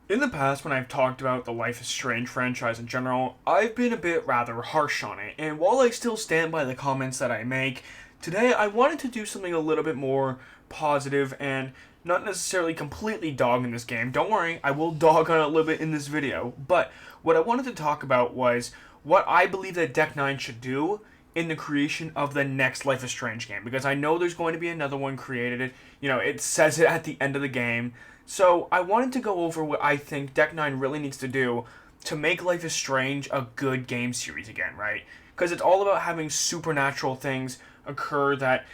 In the past, when I've talked about the Life is Strange franchise in general, I've been a bit rather harsh on it, and while I still stand by the comments that I make, today I wanted to do something a little bit more positive and not necessarily completely dog in this game. Don't worry, I will dog on it a little bit in this video, but what I wanted to talk about was what I believe that Deck 9 should do in the creation of the next Life is Strange game, because I know there's going to be another one created. It says it at the end of the game. So I wanted to go over what I think Deck 9 really needs to do to make Life is Strange a good game series again, right? Because it's all about having supernatural things occur that,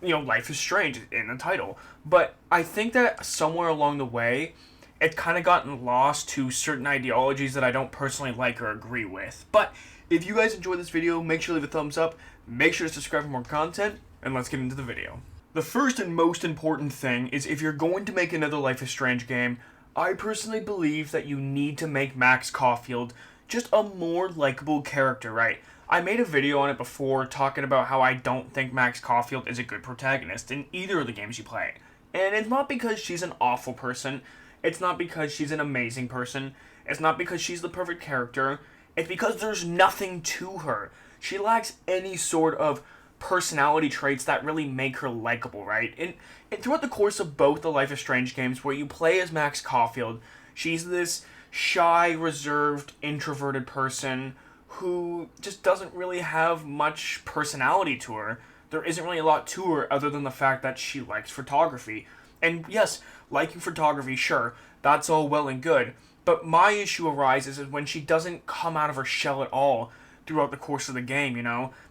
Life is Strange in the title. But I think that somewhere along the way, it's kind of gotten lost to certain ideologies that I don't personally like or agree with. But if you guys enjoyed this video, make sure to leave a thumbs up, make sure to subscribe for more content, and let's get into the video. The first and most important thing is if you're going to make another Life is Strange game, I personally believe that you need to make Max Caulfield just a more likable character, right? I made a video on it before talking about how I don't think Max Caulfield is a good protagonist in either of the games you play. And it's not because she's an awful person, it's not because she's an amazing person, it's not because she's the perfect character, it's because there's nothing to her. She lacks any sort of personality traits that really make her likable, right? And throughout the course of both the Life is Strange games, where you play as Max Caulfield, she's this shy, reserved, introverted person who just doesn't really have much personality to her. There isn't really a lot to her other than the fact that she likes photography. And yes, liking photography, sure, that's all well and good, but my issue arises is when she doesn't come out of her shell at all throughout the course of the game,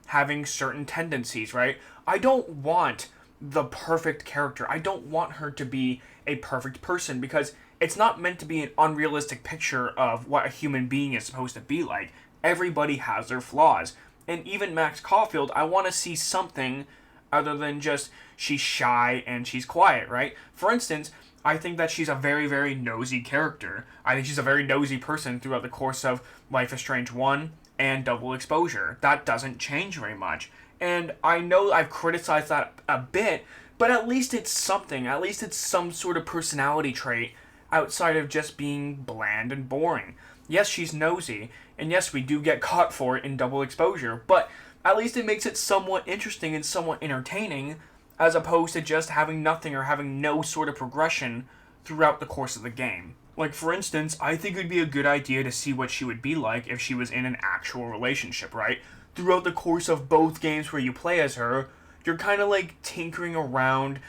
having certain tendencies, right? I don't want the perfect character. I don't want her to be a perfect person because it's not meant to be an unrealistic picture of what a human being is supposed to be like. Everybody has their flaws. And even Max Caulfield, I want to see something other than just she's shy and she's quiet, right? For instance, I think that she's a very, very nosy character. I think she's a very nosy person throughout the course of Life is Strange 1 and Double Exposure. That doesn't change very much. And I know I've criticized that a bit, but at least it's something. At least it's some sort of personality trait outside of just being bland and boring. Yes, she's nosy, and yes, we do get caught for it in Double Exposure, but at least it makes it somewhat interesting and somewhat entertaining, as opposed to just having nothing or having no sort of progression throughout the course of the game. Like, for instance, I think it would be a good idea to see what she would be like if she was in an actual relationship, right? Throughout the course of both games where you play as her, you're kind of like tinkering around,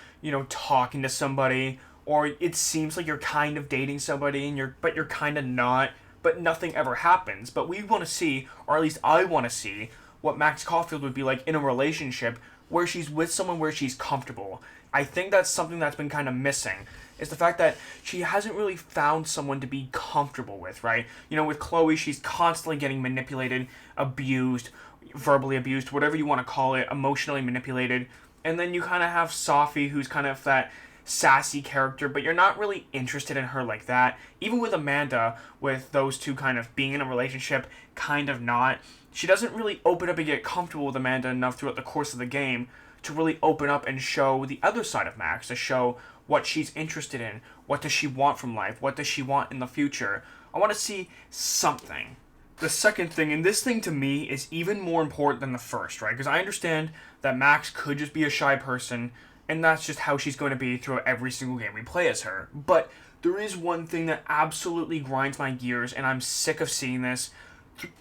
talking to somebody, or it seems like you're kind of dating somebody, but you're kind of not, but nothing ever happens. But we want to see, or at least I want to see, what Max Caulfield would be like in a relationship where she's with someone where she's comfortable. I think that's something that's been kind of missing, is the fact that she hasn't really found someone to be comfortable with, right? With Chloe, she's constantly getting manipulated, abused, verbally abused, whatever you want to call it, emotionally manipulated. And then you kind of have Sophie, who's kind of that sassy character, but you're not really interested in her like that. Even with Amanda, with those two kind of being in a relationship, kind of not. She doesn't really open up and get comfortable with Amanda enough throughout the course of the game to really open up and show the other side of Max, to show what she's interested in, what does she want from life, what does she want in the future. I want to see something. The second thing, and this thing to me is even more important than the first, right? Because I understand that Max could just be a shy person, and that's just how she's going to be throughout every single game we play as her. But there is one thing that absolutely grinds my gears, and I'm sick of seeing this.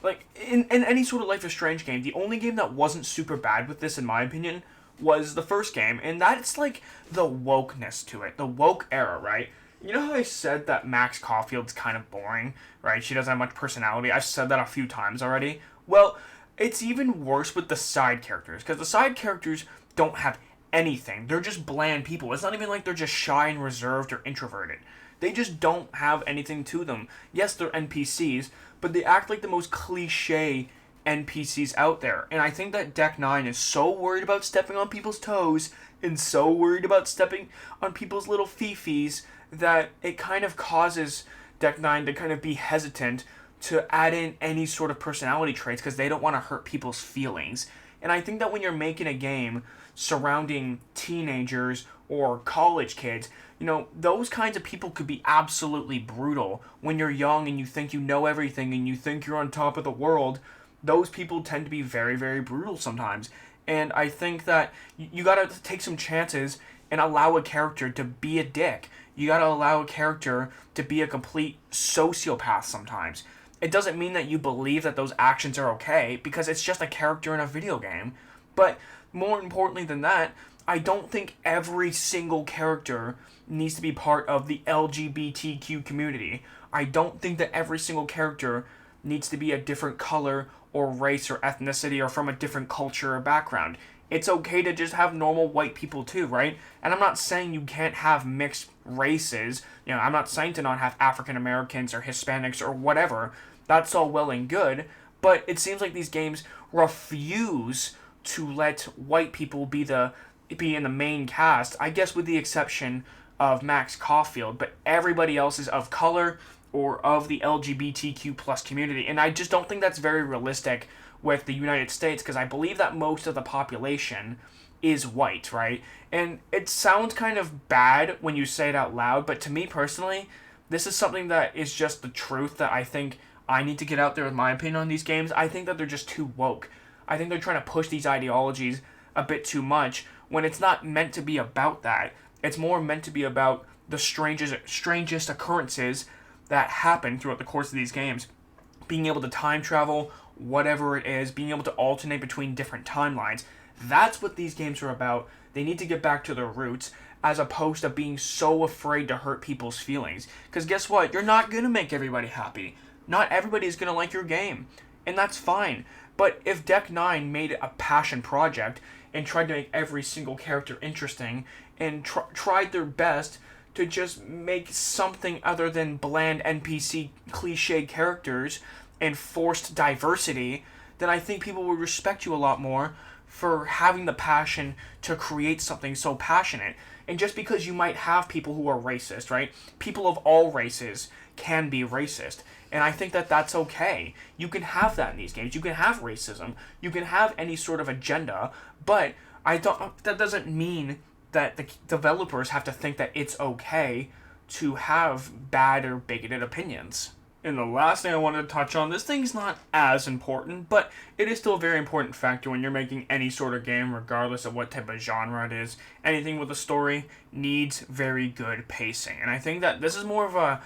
Like, in any sort of Life is Strange game, the only game that wasn't super bad with this, in my opinion, was the first game, and that's like the wokeness to it, the woke era, right? You know how I said that Max Caulfield's kind of boring, right? She doesn't have much personality. I've said that a few times already. Well, it's even worse with the side characters, because the side characters don't have anything. They're just bland people. It's not even like they're just shy and reserved or introverted. They just don't have anything to them. Yes, they're NPCs, but they act like the most cliche NPCs out there. And I think that Deck 9 is so worried about stepping on people's toes and so worried about stepping on people's little fifis that it kind of causes Deck 9 to kind of be hesitant to add in any sort of personality traits because they don't want to hurt people's feelings. And I think that when you're making a game surrounding teenagers or college kids, those kinds of people could be absolutely brutal. When you're young and you think you know everything and you think you're on top of the world, those people tend to be very, very brutal sometimes. And I think that you gotta take some chances and allow a character to be a dick. You gotta allow a character to be a complete sociopath sometimes. It doesn't mean that you believe that those actions are okay, because it's just a character in a video game. But more importantly than that, I don't think every single character needs to be part of the LGBTQ community. I don't think that every single character needs to be a different color or race or ethnicity or from a different culture or background. It's okay to just have normal white people too, right? And I'm not saying you can't have mixed races. I'm not saying to not have African Americans or Hispanics or whatever. That's all well and good. But it seems like these games refuse to let white people be in the main cast. I guess with the exception of Max Caulfield, but everybody else is of color or of the LGBTQ plus community. And I just don't think that's very realistic with the United States, because I believe that most of the population is white, right? And it sounds kind of bad when you say it out loud, but to me personally, this is something that is just the truth that I think I need to get out there with my opinion on these games. I think that they're just too woke. I think they're trying to push these ideologies a bit too much when it's not meant to be about that. It's more meant to be about the strangest occurrences that happen throughout the course of these games. Being able to time travel, whatever it is, being able to alternate between different timelines. That's what these games are about. They need to get back to their roots, as opposed to being so afraid to hurt people's feelings. Because guess what? You're not going to make everybody happy. Not everybody is going to like your game. And that's fine. But if Deck 9 made it a passion project and tried to make every single character interesting and tried their best to just make something other than bland NPC cliche characters and forced diversity, then I think people would respect you a lot more for having the passion to create something so passionate. And just because you might have people who are racist, right? People of all races can be racist. And I think that that's okay. You can have that in these games. You can have racism. You can have any sort of agenda. But that doesn't mean that the developers have to think that it's okay to have bad or bigoted opinions. And the last thing I wanted to touch on, this thing's not as important, but it is still a very important factor when you're making any sort of game, regardless of what type of genre it is. Anything with a story needs very good pacing. And I think that this is more of a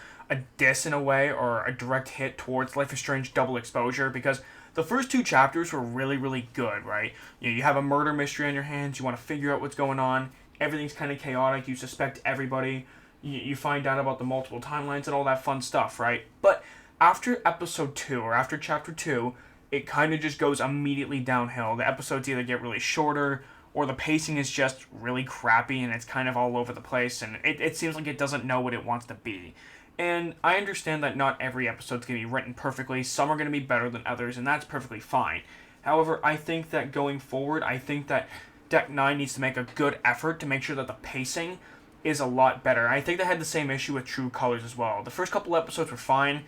diss in a way, or a direct hit towards Life is Strange Double Exposure, because the first 2 chapters were really, really good, right? You have a murder mystery on your hands, you want to figure out what's going on, everything's kind of chaotic, you suspect everybody, you find out about the multiple timelines and all that fun stuff, right? But after episode 2, or after chapter 2, it kind of just goes immediately downhill. The episodes either get really shorter, or the pacing is just really crappy and it's kind of all over the place, and it seems like it doesn't know what it wants to be. And I understand that not every episode's going to be written perfectly. Some are going to be better than others, and that's perfectly fine. However, I think that going forward, I think that Deck 9 needs to make a good effort to make sure that the pacing is a lot better. I think they had the same issue with True Colors as well. The first couple episodes were fine,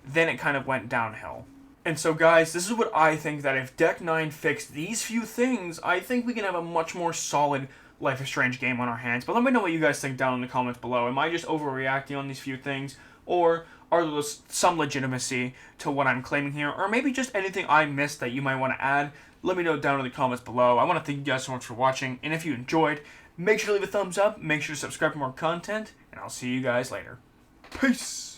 then it kind of went downhill. And so guys, this is what I think, that if Deck 9 fixed these few things, I think we can have a much more solid Life is Strange game on our hands. But let me know what you guys think down in the comments below. Am I just overreacting on these few things? Or are there some legitimacy to what I'm claiming here? Or maybe just anything I missed that you might want to add? Let me know down in the comments below. I want to thank you guys so much for watching. And if you enjoyed, make sure to leave a thumbs up. Make sure to subscribe for more content. And I'll see you guys later. Peace!